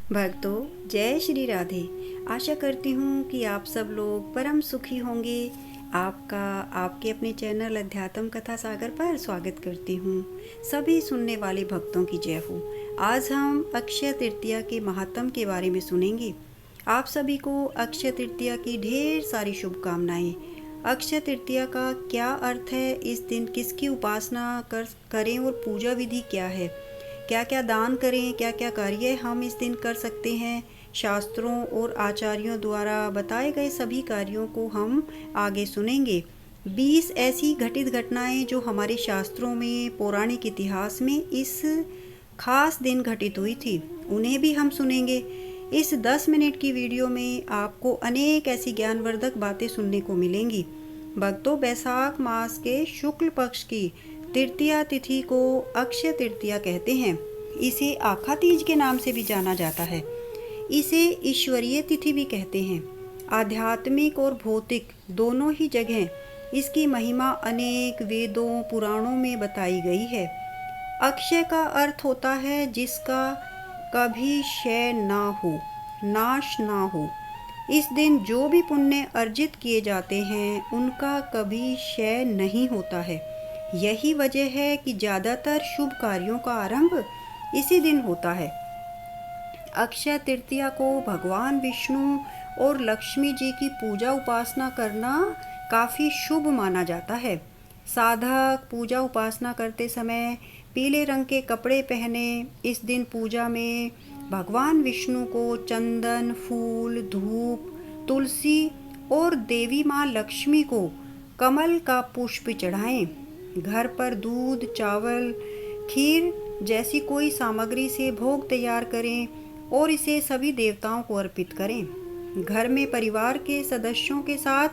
भक्तों, जय श्री राधे। आशा करती हूँ कि आप सब लोग परम सुखी होंगे। आपका आपके अपने चैनल अध्यात्म कथा सागर पर स्वागत करती हूँ। सभी सुनने वाले भक्तों की जय हो। आज हम अक्षय तृतीया के महात्म के बारे में सुनेंगे। आप सभी को अक्षय तृतीया की ढेर सारी शुभकामनाएं। अक्षय तृतीया का क्या अर्थ है, इस दिन किसकी उपासना करें और पूजा विधि क्या है, क्या क्या दान करें, क्या क्या कार्य हम इस दिन कर सकते हैं, शास्त्रों और आचार्यों द्वारा बताए गए सभी कार्यों को हम आगे सुनेंगे। 20 ऐसी घटित घटनाएं जो हमारे शास्त्रों में, पौराणिक इतिहास में इस खास दिन घटित हुई थी, उन्हें भी हम सुनेंगे। इस 10 मिनट की वीडियो में आपको अनेक ऐसी ज्ञानवर्धक बातें सुनने को मिलेंगी। भक्तों, बैसाख मास के शुक्ल पक्ष की तृतीया तिथि को अक्षय तृतीया कहते हैं। इसे आखा तीज के नाम से भी जाना जाता है। इसे ईश्वरीय तिथि भी कहते हैं। आध्यात्मिक और भौतिक दोनों ही जगह इसकी महिमा अनेक वेदों पुराणों में बताई गई है। अक्षय का अर्थ होता है जिसका कभी क्षय ना हो, नाश ना हो। इस दिन जो भी पुण्य अर्जित किए जाते हैं उनका कभी क्षय नहीं होता है। यही वजह है कि ज़्यादातर शुभ कार्यों का आरंभ इसी दिन होता है। अक्षय तृतीया को भगवान विष्णु और लक्ष्मी जी की पूजा उपासना करना काफ़ी शुभ माना जाता है। साधक पूजा उपासना करते समय पीले रंग के कपड़े पहने। इस दिन पूजा में भगवान विष्णु को चंदन, फूल, धूप, तुलसी और देवी माँ लक्ष्मी को कमल का पुष्प चढ़ाएं। घर पर दूध, चावल, खीर जैसी कोई सामग्री से भोग तैयार करें और इसे सभी देवताओं को अर्पित करें। घर में परिवार के सदस्यों के साथ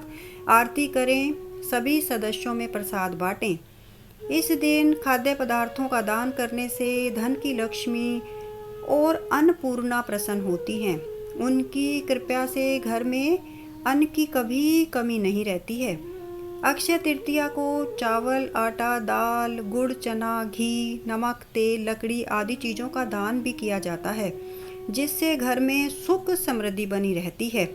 आरती करें। सभी सदस्यों में प्रसाद बांटें। इस दिन खाद्य पदार्थों का दान करने से धन की लक्ष्मी और अन्नपूर्णा प्रसन्न होती हैं। उनकी कृपा से घर में अन्न की कभी कमी नहीं रहती है। अक्षय तृतीया को चावल, आटा, दाल, गुड़, चना, घी, नमक, तेल, लकड़ी आदि चीज़ों का दान भी किया जाता है, जिससे घर में सुख समृद्धि बनी रहती है।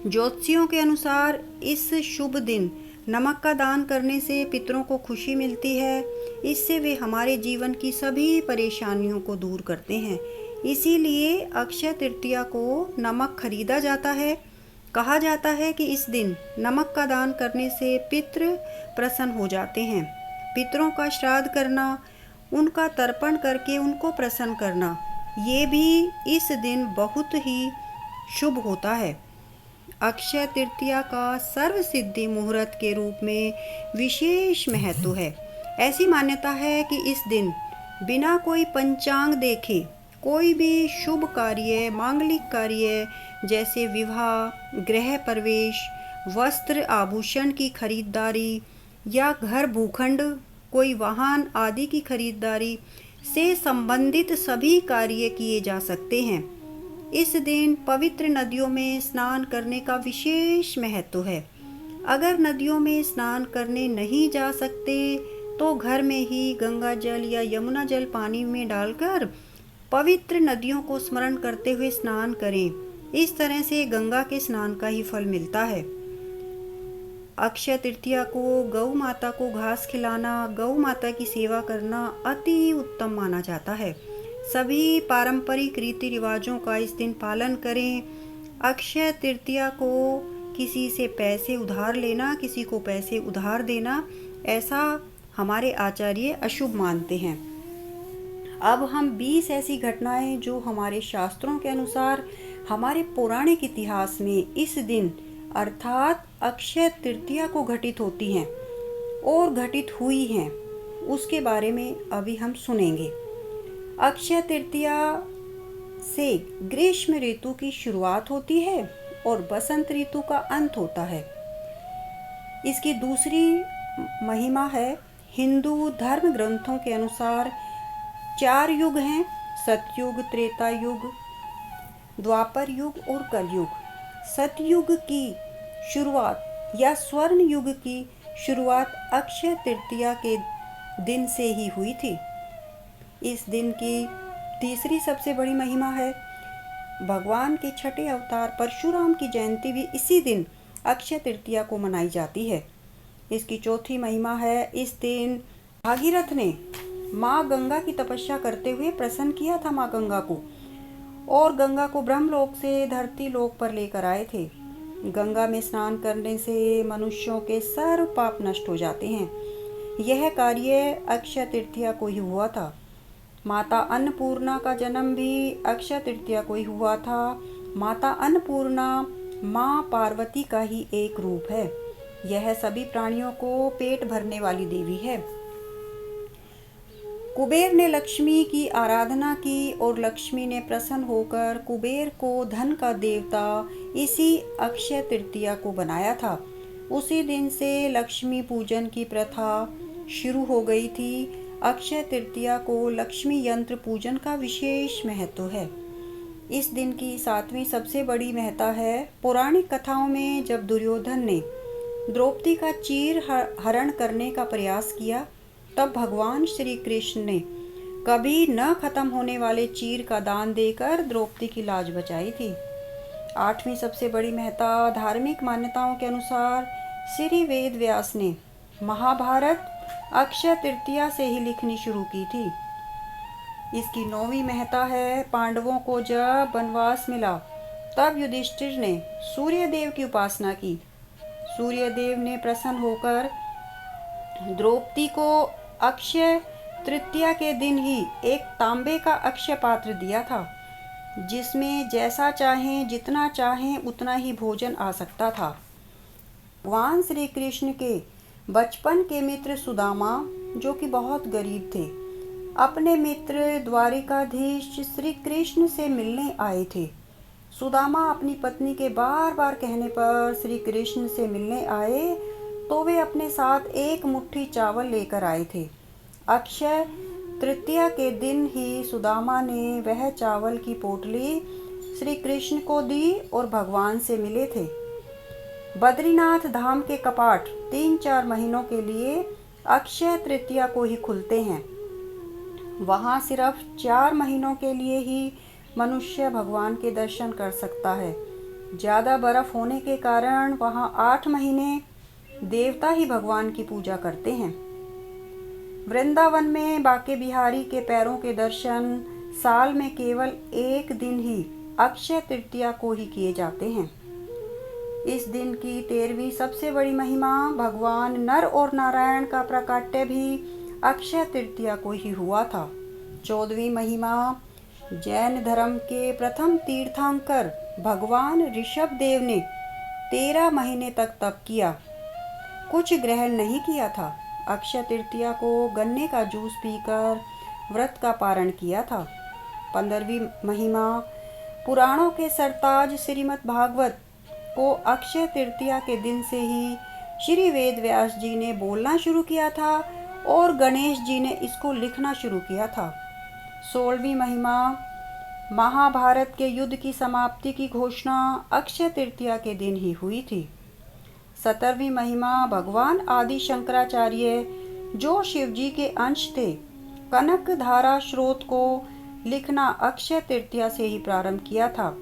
ज्योतिषियों के अनुसार इस शुभ दिन नमक का दान करने से पितरों को खुशी मिलती है। इससे वे हमारे जीवन की सभी परेशानियों को दूर करते हैं। इसीलिए अक्षय तृतीया को नमक खरीदा जाता है। कहा जाता है कि इस दिन नमक का दान करने से पितृ प्रसन्न हो जाते हैं। पितरों का श्राद्ध करना, उनका तर्पण करके उनको प्रसन्न करना, ये भी इस दिन बहुत ही शुभ होता है। अक्षय तृतीया का सर्व सिद्धि मुहूर्त के रूप में विशेष महत्व है। ऐसी मान्यता है कि इस दिन बिना कोई पंचांग देखे कोई भी शुभ कार्य, मांगलिक कार्य जैसे विवाह, गृह प्रवेश, वस्त्र आभूषण की खरीदारी या घर भूखंड, कोई वाहन आदि की खरीदारी से संबंधित सभी कार्य किए जा सकते हैं। इस दिन पवित्र नदियों में स्नान करने का विशेष महत्व है। अगर नदियों में स्नान करने नहीं जा सकते तो घर में ही गंगा जल या यमुना जल पानी में डालकर पवित्र नदियों को स्मरण करते हुए स्नान करें। इस तरह से गंगा के स्नान का ही फल मिलता है। अक्षय तृतीया को गौ माता को घास खिलाना, गौ माता की सेवा करना अति उत्तम माना जाता है। सभी पारंपरिक रीति रिवाजों का इस दिन पालन करें। अक्षय तृतीया को किसी से पैसे उधार लेना, किसी को पैसे उधार देना, ऐसा हमारे आचार्य अशुभ मानते हैं। अब हम 20 ऐसी घटनाएं जो हमारे शास्त्रों के अनुसार हमारे पौराणिक इतिहास में इस दिन अर्थात अक्षय तृतीया को घटित होती हैं और घटित हुई हैं, उसके बारे में अभी हम सुनेंगे। अक्षय तृतीया से ग्रीष्म ऋतु की शुरुआत होती है और बसंत ऋतु का अंत होता है। इसकी दूसरी महिमा है, हिंदू धर्म ग्रंथों के अनुसार 4 युग हैं, सतयुग, त्रेता युग, द्वापर युग और कलयुग। सतयुग की शुरुआत या स्वर्ण युग की शुरुआत अक्षय तृतीया के दिन से ही हुई थी। इस दिन की तीसरी सबसे बड़ी महिमा है भगवान के छठे अवतार परशुराम की जयंती भी इसी दिन अक्षय तृतीया को मनाई जाती है। इसकी चौथी महिमा है इस दिन भागीरथ ने माँ गंगा की तपस्या करते हुए प्रसन्न किया था माँ गंगा को, और गंगा को ब्रह्मलोक से धरती लोक पर लेकर आए थे। गंगा में स्नान करने से मनुष्यों के सर्व पाप नष्ट हो जाते हैं। यह कार्य अक्षय तृतीया को ही हुआ था। माता अन्नपूर्णा का जन्म भी अक्षय तृतीया को ही हुआ था। माता अन्नपूर्णा माँ पार्वती का ही एक रूप है। यह सभी प्राणियों को पेट भरने वाली देवी है। कुबेर ने लक्ष्मी की आराधना की और लक्ष्मी ने प्रसन्न होकर कुबेर को धन का देवता इसी अक्षय तृतीया को बनाया था। उसी दिन से लक्ष्मी पूजन की प्रथा शुरू हो गई थी। अक्षय तृतीया को लक्ष्मी यंत्र पूजन का विशेष महत्व है। इस दिन की सातवीं सबसे बड़ी महत्ता है। पौराणिक कथाओं में जब दुर्योधन ने द्रौपदी का चीर हरण करने का प्रयास किया, तब भगवान श्री कृष्ण ने कभी न खत्म होने वाले चीर का दान देकर द्रौपदी की लाज बचाई थी। आठवीं सबसे बड़ी महत्ता धार्मिक मान्यताओं के अनुसार श्री वेद व्यास ने महाभारत अक्षय तृतीया से ही लिखनी शुरू की थी। इसकी नौवीं महत्ता है पांडवों को जब वनवास मिला, तब युधिष्ठिर ने सूर्य देव की उपासना की। सूर्य देव ने प्रसन्न होकर द्रौपदी को अक्षय तृतीया के दिन ही एक तांबे का अक्षय पात्र दिया था, जिसमें जैसा चाहें जितना चाहें उतना ही भोजन आ सकता था। भगवान श्री कृष्ण के बचपन के मित्र सुदामा, जो कि बहुत गरीब थे, अपने मित्र द्वारिकाधीश श्री कृष्ण से मिलने आए थे। सुदामा अपनी पत्नी के बार बार कहने पर श्री कृष्ण से मिलने आए, तो वे अपने साथ एक मुट्ठी चावल लेकर आए थे। अक्षय तृतीया के दिन ही सुदामा ने वह चावल की पोटली श्री कृष्ण को दी और भगवान से मिले थे। बद्रीनाथ धाम के कपाट 3-4 महीनों के लिए अक्षय तृतीया को ही खुलते हैं। वहाँ सिर्फ 4 महीनों के लिए ही मनुष्य भगवान के दर्शन कर सकता है। ज़्यादा बर्फ होने के कारण वहाँ 8 महीने देवता ही भगवान की पूजा करते हैं। वृंदावन में बाके बिहारी के पैरों के दर्शन साल में केवल एक दिन ही अक्षय तृतीया को ही किए जाते हैं। इस दिन की 13वीं सबसे बड़ी महिमा भगवान नर और नारायण का प्राकट्य भी अक्षय तृतीया को ही हुआ था। 14वीं महिमा जैन धर्म के प्रथम तीर्थंकर भगवान ऋषभ देव ने 13 महीने तक तप किया, कुछ ग्रहण नहीं किया था। अक्षय तृतीया को गन्ने का जूस पीकर व्रत का पारण किया था। 15वीं महिमा पुराणों के सरताज श्रीमद् भागवत को अक्षय तृतीया के दिन से ही श्री वेद व्यास जी ने बोलना शुरू किया था और गणेश जी ने इसको लिखना शुरू किया था। 16वीं महिमा महाभारत के युद्ध की समाप्ति की घोषणा अक्षय तृतीया के दिन ही हुई थी। 17वीं महिमा भगवान आदि शंकराचार्य, जो शिवजी के अंश थे, कनक धारा स्रोत को लिखना अक्षय तृतीया से ही प्रारंभ किया था।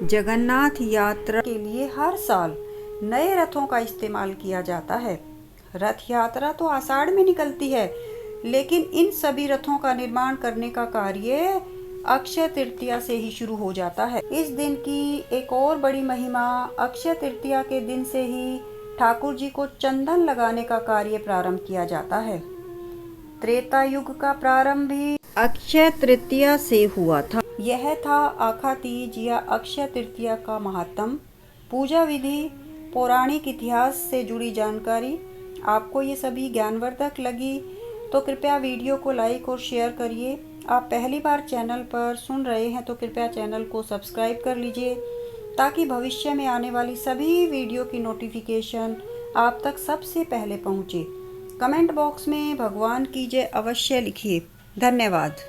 जगन्नाथ यात्रा के लिए हर साल नए रथों का इस्तेमाल किया जाता है। रथ यात्रा तो आषाढ़ में निकलती है, लेकिन इन सभी रथों का निर्माण करने का कार्य अक्षय तृतीया से ही शुरू हो जाता है। इस दिन की एक और बड़ी महिमा अक्षय तृतीया के दिन से ही ठाकुर जी को चंदन लगाने का कार्य प्रारंभ किया जाता है। त्रेता युग का प्रारंभ भी अक्षय तृतीया से हुआ था। यह था आखा तीज या अक्षय तृतीया का महात्म, पूजा विधि, पौराणिक इतिहास से जुड़ी जानकारी। आपको ये सभी ज्ञानवर्धक लगी तो कृपया वीडियो को लाइक और शेयर करिए। आप पहली बार चैनल पर सुन रहे हैं तो कृपया चैनल को सब्सक्राइब कर लीजिए, ताकि भविष्य में आने वाली सभी वीडियो की नोटिफिकेशन आप तक सबसे पहले पहुंचे। कमेंट बॉक्स में भगवान की जय अवश्य लिखिए। धन्यवाद।